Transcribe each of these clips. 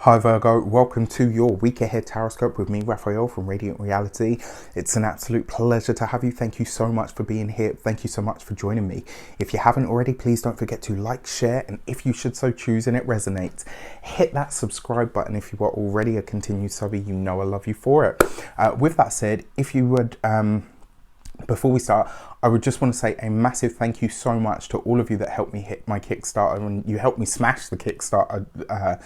Hi Virgo, welcome to your week ahead taroscope with me, Raphael from Radiant Reality. It's an absolute pleasure to have you. Thank you so much for being here. Thank you so much for joining me. If you haven't already, please don't forget to like, share, and if you should so choose and it resonates, hit that subscribe button. If you are already a continued subby, you know I love you for it. With that said, if you would, before we start, I would just want to say a massive thank you so much to all of you that helped me hit my Kickstarter, and you helped me smash the Kickstarter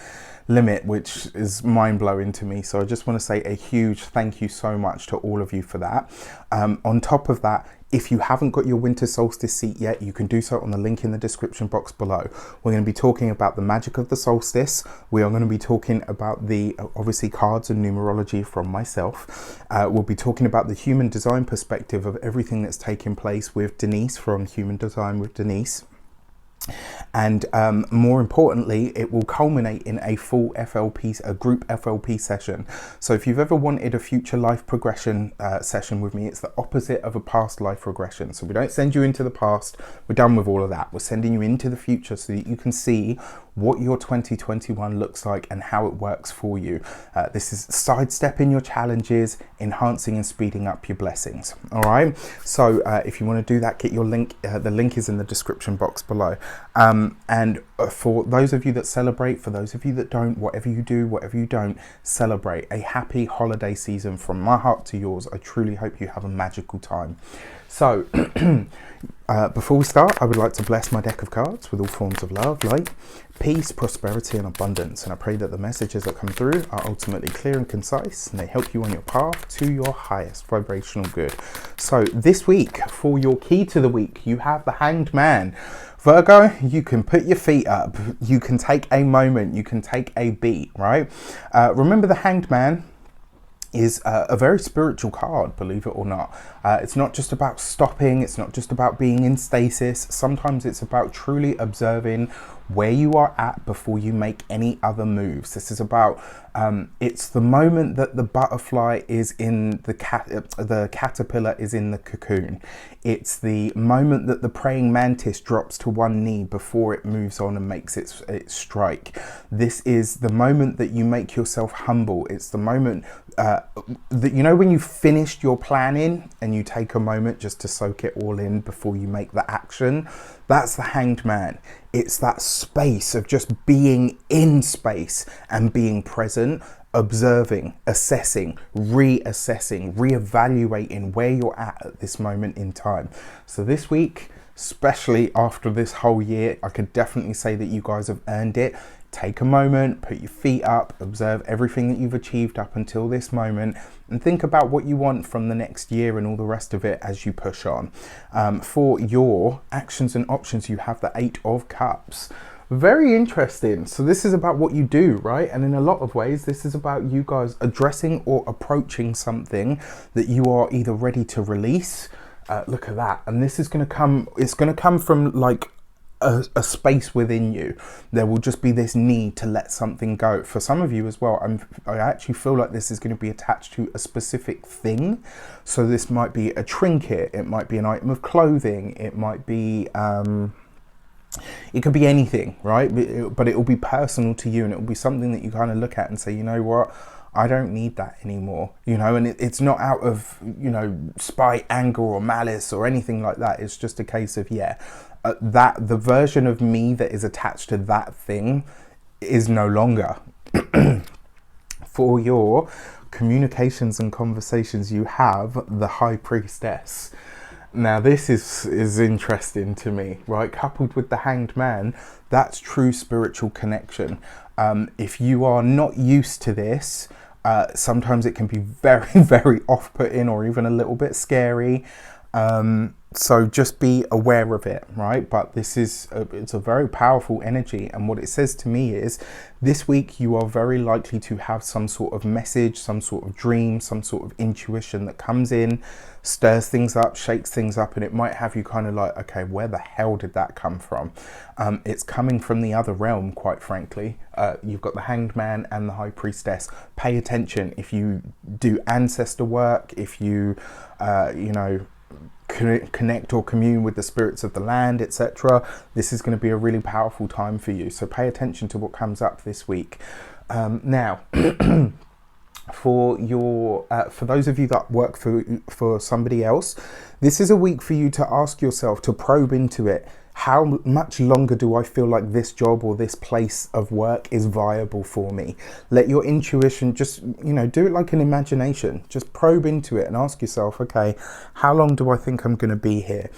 limit, which is mind-blowing to me. So I just want to say a huge thank you so much to all of you for that. On top of that, if you haven't got your winter solstice seat yet, you can do so on the link in the description box below. We're going to be talking about the magic of the solstice. We are going to be talking about the obviously cards and numerology from myself. We'll be talking about the human design perspective of everything that's taking place with Denise from Human Design with Denise. And more importantly, it will culminate in a full FLP, a group FLP session. So if you've ever wanted a future life progression session with me, it's the opposite of a past life regression. So we don't send you into the past. We're done with all of that. We're sending you into the future so that you can see what your 2021 looks like and how it works for you. This is sidestepping your challenges, enhancing and speeding up your blessings. All right. So if you want to do that, get your link. The link is in the description box below. And for those of you that celebrate, for those of you that don't, whatever you do, whatever you don't, celebrate a happy holiday season from my heart to yours. I truly hope you have a magical time. So before we start, I would like to bless my deck of cards with all forms of love, light, peace, prosperity and abundance. And I pray that the messages that come through are ultimately clear and concise, and they help you on your path to your highest vibrational good. So this week, for your key to the week, you have the Hanged Man. Virgo, you can put your feet up, you can take a moment, you can take a beat, right? Remember, the Hanged Man is a very spiritual card, believe it or not. It's not just about stopping, it's not just about being in stasis. Sometimes it's about truly observing where you are at before you make any other moves. This is about, it's the moment that the butterfly is in the caterpillar is in the cocoon. It's the moment that the praying mantis drops to one knee before it moves on and makes its strike. This is the moment that you make yourself humble. It's the moment that, you know, when you finished your planning and you take a moment just to soak it all in before you make the action. That's the Hanged Man. It's that space of just being in space and being present, observing, assessing, reassessing, reevaluating where you're at this moment in time. So this week, especially after this whole year, I could definitely say that you guys have earned it. Take a moment, put your feet up, observe everything that you've achieved up until this moment, and think about what you want from the next year and all the rest of it as you push on. For your actions and options, you have the 8 of Cups. Very interesting. So this is about what you do, right? And in a lot of ways, this is about you guys addressing or approaching something that you are either ready to release. Look at that. And this is going to come, it's going to come from like a space within you. There will just be this need to let something go. For some of you as well, I actually feel like this is going to be attached to a specific thing. So this might be a trinket, it might be an item of clothing, it might be it could be anything, right? But it will be personal to you, and it will be something that you kind of look at and say, you know what, I don't need that anymore, you know. And it's not out of, you know, spite, anger or malice or anything like that. It's just a case of, yeah, that the version of me that is attached to that thing is no longer. For your communications and conversations, you have the High Priestess. Now this is interesting to me, right? Coupled with the Hanged Man, that's true spiritual connection. If you are not used to this, sometimes it can be very, very off-putting or even a little bit scary. So just be aware of it, right? But this is it's a very powerful energy, and what it says to me is this week you are very likely to have some sort of message, some sort of dream, some sort of intuition that comes in, stirs things up, shakes things up, and it might have you kind of like, okay, where the hell did that come from? It's coming from the other realm, quite frankly. You've got the Hanged Man and the High Priestess. Pay attention if you do ancestor work, if you you know, connect or commune with the spirits of the land, etc. This is going to be a really powerful time for you. So pay attention to what comes up this week. Now, for those of you that work for somebody else, this is a week for you to ask yourself, to probe into it. How much longer do I feel like this job or this place of work is viable for me? Let your intuition just, do it like an imagination. Just probe into it and ask yourself, okay, how long do I think I'm going to be here?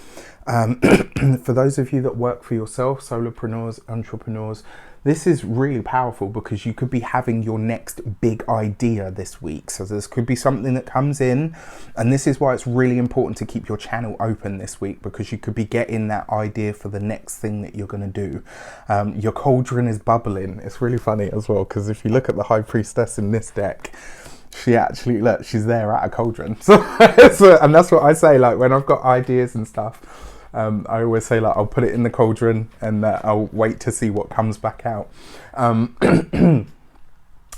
For those of you that work for yourself, solopreneurs, entrepreneurs, this is really powerful because you could be having your next big idea this week. So this could be something that comes in, and this is why it's really important to keep your channel open this week, because you could be getting that idea for the next thing that you're going to do. Your cauldron is bubbling. It's really funny as well, because if you look at the High Priestess in this deck, she actually, look, she's there at a cauldron. So, and that's what I say, like when I've got ideas and stuff, I always say, like, I'll put it in the cauldron and I'll wait to see what comes back out.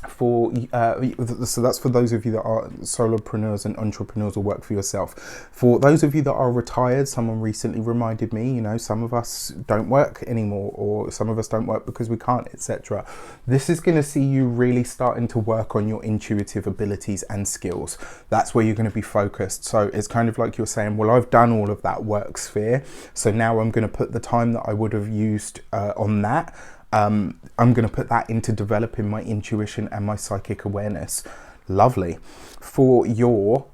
So that's for those of you that are solopreneurs and entrepreneurs or work for yourself. For those of you that are retired, someone recently reminded me, some of us don't work anymore, or some of us don't work because we can't, etc. This is going to see you really starting to work on your intuitive abilities and skills. That's where you're going to be focused. So it's kind of like you're saying, well, I've done all of that work sphere, so now I'm going to put the time that I would have used on that. I'm going to put that into developing my intuition and my psychic awareness. Lovely. For your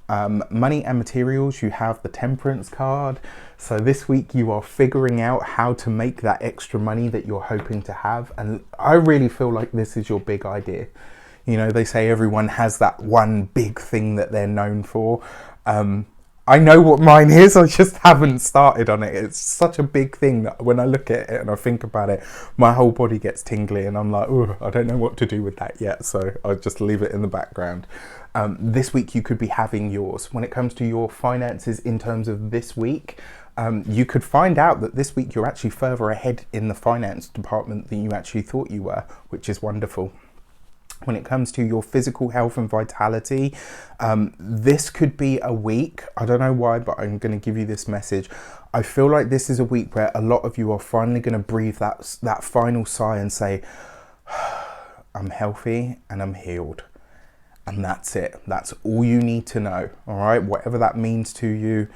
money and materials, you have the Temperance card. So this week you are figuring out how to make that extra money that you're hoping to have. And I really feel like this is your big idea. They say everyone has that one big thing that they're known for. I know what mine is, I just haven't started on it. It's such a big thing that when I look at it and I think about it, my whole body gets tingly and I'm like, oh, I don't know what to do with that yet. So I'll just leave it in the background. This week you could be having yours. When it comes to your finances in terms of this week, you could find out that this week you're actually further ahead in the finance department than you actually thought you were, which is wonderful. When it comes to your physical health and vitality, this could be a week. I don't know why, but I'm going to give you this message. I feel like this is a week where a lot of you are finally going to breathe that final sigh and say, I'm healthy and I'm healed. And that's it. That's all you need to know. All right. Whatever that means to you,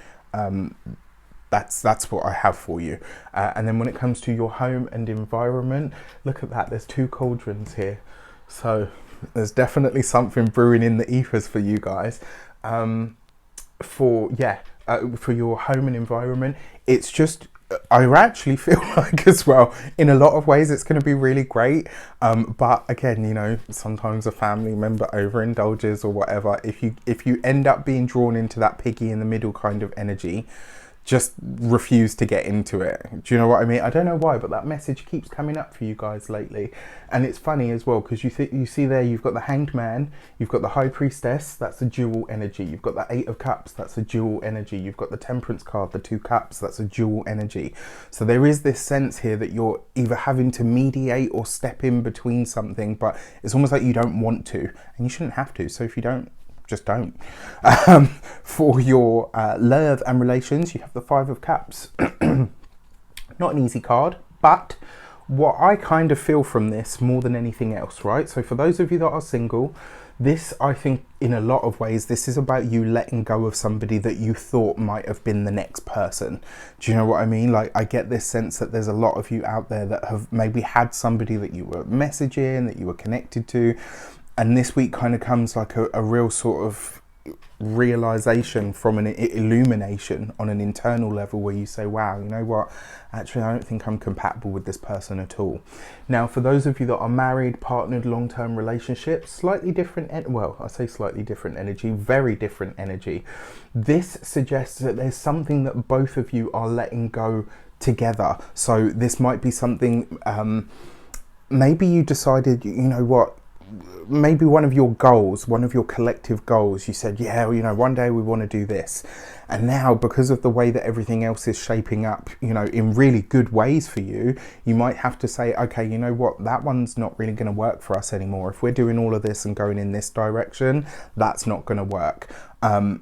that's what I have for you. And then when it comes to your home and environment, look at that. There's two cauldrons here. So there's definitely something brewing in the ethers for you guys. For your home and environment, it's just, I actually feel like as well, in a lot of ways, it's going to be really great. But again, sometimes a family member overindulges or whatever. If you end up being drawn into that piggy in the middle kind of energy, just refuse to get into it. Do you know what I mean? I don't know why, but that message keeps coming up for you guys lately. And it's funny as well, because you see there, you've got the Hanged Man, you've got the High Priestess, that's a dual energy. You've got the Eight of Cups, that's a dual energy. You've got the Temperance card, the Two Cups, that's a dual energy. So there is this sense here that you're either having to mediate or step in between something, but it's almost like you don't want to, and you shouldn't have to. So if you don't, just don't. For your love and relations, you have the Five of Cups. Not an easy card, but what I kind of feel from this more than anything else, right? So for those of you that are single, this, I think, in a lot of ways, this is about you letting go of somebody that you thought might have been the next person. Do you know what I mean? Like, I get this sense that there's a lot of you out there that have maybe had somebody that you were messaging, that you were connected to, and this week kind of comes like a real sort of realization from an illumination on an internal level, where you say, wow, you know what, actually I don't think I'm compatible with this person at all. Now, for those of you that are married, partnered, long-term relationships, slightly different, well, I say slightly different energy, very different energy. This suggests that there's something that both of you are letting go together. So this might be something, maybe you decided, you know what, maybe one of your goals, one of your collective goals, you said, yeah, you know, one day we want to do this. And now, because of the way that everything else is shaping up, you know, in really good ways for you, you might have to say, okay, you know what, that one's not really going to work for us anymore. If we're doing all of this and going in this direction, that's not going to work.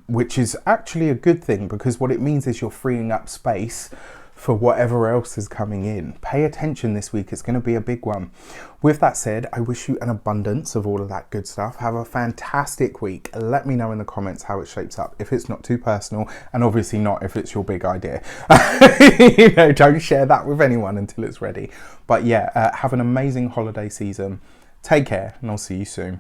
Which is actually a good thing, because what it means is you're freeing up space for whatever else is coming in. Pay attention this week, it's going to be a big one. With that said, I wish you an abundance of all of that good stuff. Have a fantastic week. Let me know in the comments how it shapes up, if it's not too personal, and obviously not if it's your big idea. You know, don't share that with anyone until it's ready. But yeah, have an amazing holiday season. Take care, and I'll see you soon.